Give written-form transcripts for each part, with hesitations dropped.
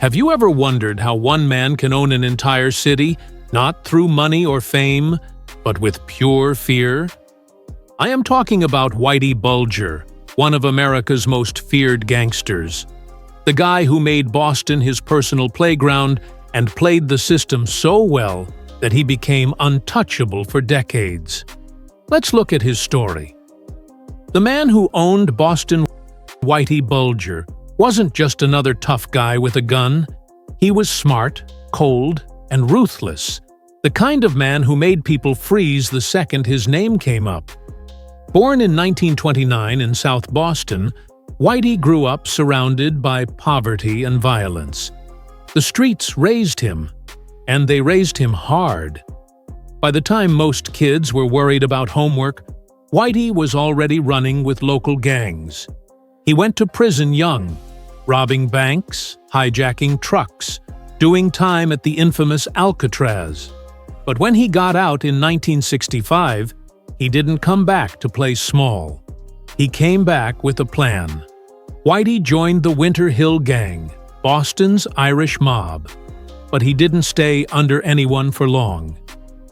Have you ever wondered how one man can own an entire city, not through money or fame, but with pure fear? I am talking about Whitey Bulger, one of America's most feared gangsters. The guy who made Boston his personal playground and played the system so well that he became untouchable for decades. Let's look at his story. The man who owned Boston, Whitey Bulger, wasn't just another tough guy with a gun. He was smart, cold, and ruthless, the kind of man who made people freeze the second his name came up. Born in 1929 in South Boston, Whitey grew up surrounded by poverty and violence. The streets raised him, and they raised him hard. By the time most kids were worried about homework, Whitey was already running with local gangs. He went to prison young, robbing banks, hijacking trucks, doing time at the infamous Alcatraz. But when he got out in 1965, he didn't come back to play small. He came back with a plan. Whitey joined the Winter Hill Gang, Boston's Irish mob. But he didn't stay under anyone for long.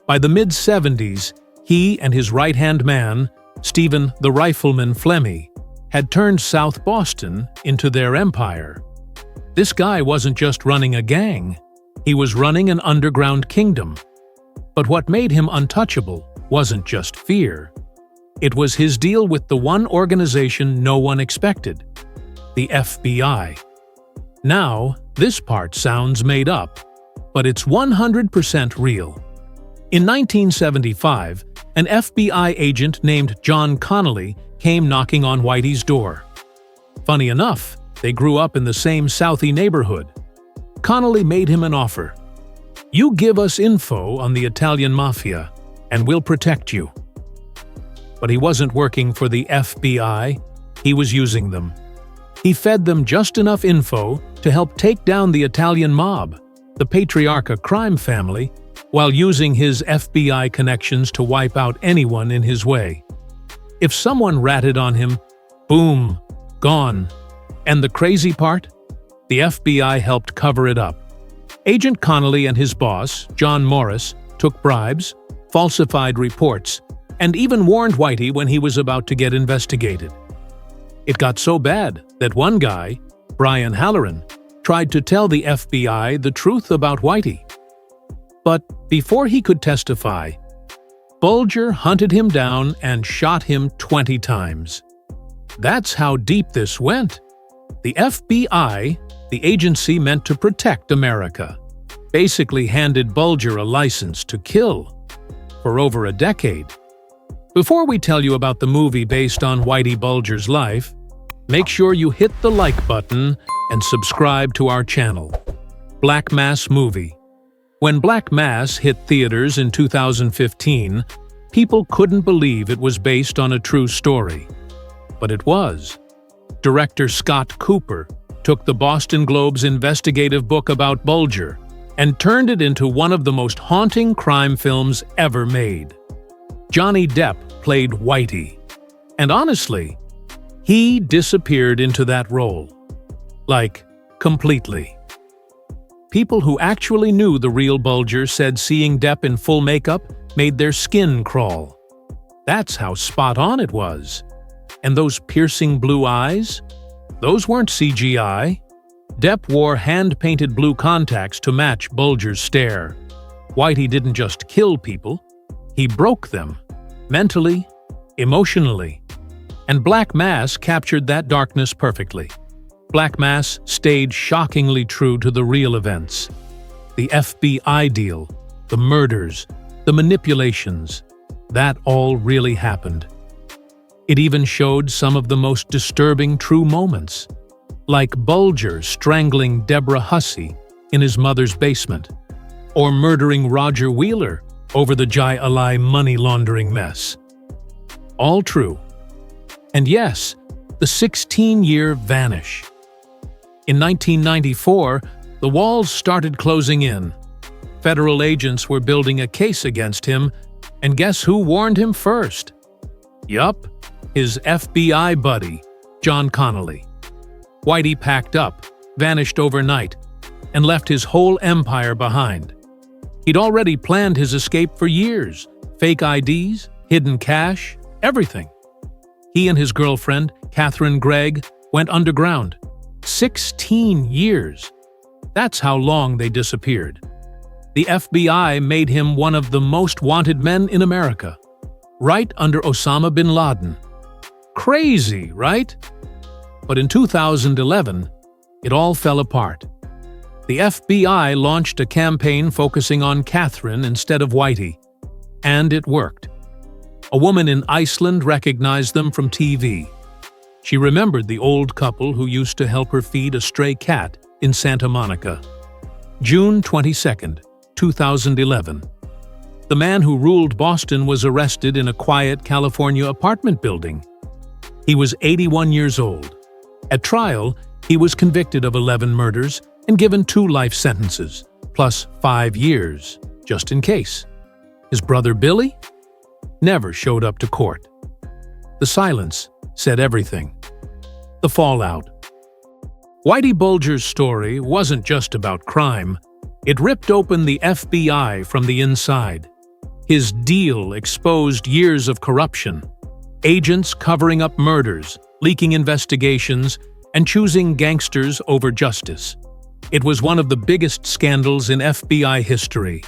By the mid-70s, he and his right-hand man, Stephen the Rifleman Flemmi, had turned South Boston into their empire. This guy wasn't just running a gang, he was running an underground kingdom. But what made him untouchable wasn't just fear. It was his deal with the one organization no one expected, the FBI. Now, this part sounds made up, but it's 100% real. In 1975, an FBI agent named John Connolly came knocking on Whitey's door. Funny enough, they grew up in the same Southie neighborhood. Connolly made him an offer. "You give us info on the Italian mafia, and we'll protect you." But he wasn't working for the FBI, he was using them. He fed them just enough info to help take down the Italian mob, the Patriarca crime family, while using his FBI connections to wipe out anyone in his way. If someone ratted on him, boom, gone. And the crazy part? The FBI helped cover it up. Agent Connolly and his boss, John Morris, took bribes, falsified reports, and even warned Whitey when he was about to get investigated. It got so bad that one guy, Brian Halloran, tried to tell the FBI the truth about Whitey. But before he could testify, Bulger hunted him down and shot him 20 times. That's how deep this went. The FBI, the agency meant to protect America, basically handed Bulger a license to kill for over a decade. Before we tell you about the movie based on Whitey Bulger's life, make sure you hit the like button and subscribe to our channel. Black Mass Movie. When Black Mass hit theaters in 2015, people couldn't believe it was based on a true story. But it was. Director Scott Cooper took the Boston Globe's investigative book about Bulger and turned it into one of the most haunting crime films ever made. Johnny Depp played Whitey. And honestly, he disappeared into that role. Like, completely. People who actually knew the real Bulger said seeing Depp in full makeup made their skin crawl. That's how spot on it was. And those piercing blue eyes? Those weren't CGI. Depp wore hand-painted blue contacts to match Bulger's stare. Whitey didn't just kill people, he broke them. Mentally, emotionally. And Black Mass captured that darkness perfectly. Black Mass stayed shockingly true to the real events. The FBI deal, the murders, the manipulations, that all really happened. It even showed some of the most disturbing true moments, like Bulger strangling Deborah Hussey in his mother's basement, or murdering Roger Wheeler over the Jai Alai money laundering mess. All true. And yes, the 16-year vanish. In 1994, the walls started closing in. Federal agents were building a case against him, and guess who warned him first? Yup, his FBI buddy, John Connolly. Whitey packed up, vanished overnight, and left his whole empire behind. He'd already planned his escape for years. Fake IDs, hidden cash, everything. He and his girlfriend, Catherine Gregg, went underground. 16 years. That's how long they disappeared. The FBI made him one of the most wanted men in America, right under Osama bin Laden. Crazy, right? But in 2011, it all fell apart. The FBI launched a campaign focusing on Catherine instead of Whitey, and it worked. A woman in Iceland recognized them from TV. She remembered the old couple who used to help her feed a stray cat in Santa Monica. June 22, 2011. The man who ruled Boston was arrested in a quiet California apartment building. He was 81 years old. At trial, he was convicted of 11 murders and given 2 life sentences, plus 5 years, just in case. His brother Billy never showed up to court. The silence said everything. The fallout. Whitey Bulger's story wasn't just about crime. It ripped open the FBI from the inside. His deal exposed years of corruption, agents covering up murders, leaking investigations, and choosing gangsters over justice. It was one of the biggest scandals in FBI history.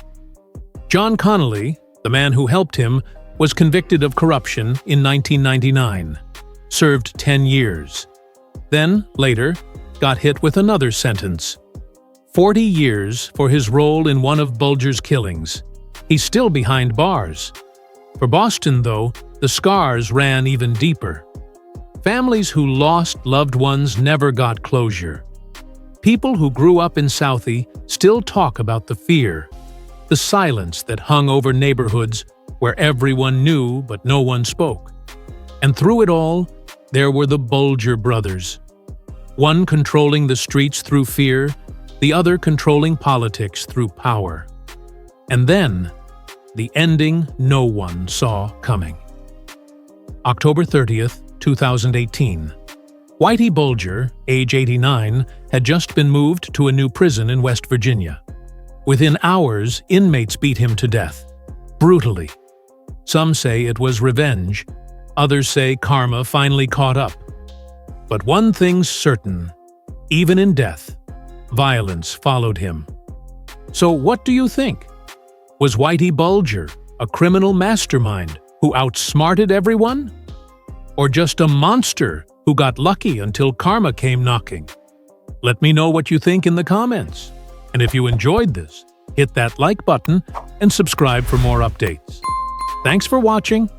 John Connolly, the man who helped him, was convicted of corruption in 1999, served 10 years. Then, later, got hit with another sentence. 40 years for his role in one of Bulger's killings. He's still behind bars. For Boston, though, the scars ran even deeper. Families who lost loved ones never got closure. People who grew up in Southie still talk about the fear, the silence that hung over neighborhoods where everyone knew but no one spoke. And through it all, there were the Bulger brothers. One controlling the streets through fear, the other controlling politics through power. And then, the ending no one saw coming. October 30th, 2018. Whitey Bulger, age 89, had just been moved to a new prison in West Virginia. Within hours, inmates beat him to death. Brutally. Some say it was revenge. Others say karma finally caught up. But one thing's certain. Even in death, violence followed him. So what do you think? Was Whitey Bulger a criminal mastermind who outsmarted everyone? Or just a monster who got lucky until karma came knocking? Let me know what you think in the comments. And if you enjoyed this, hit that like button and subscribe for more updates. Thanks for watching.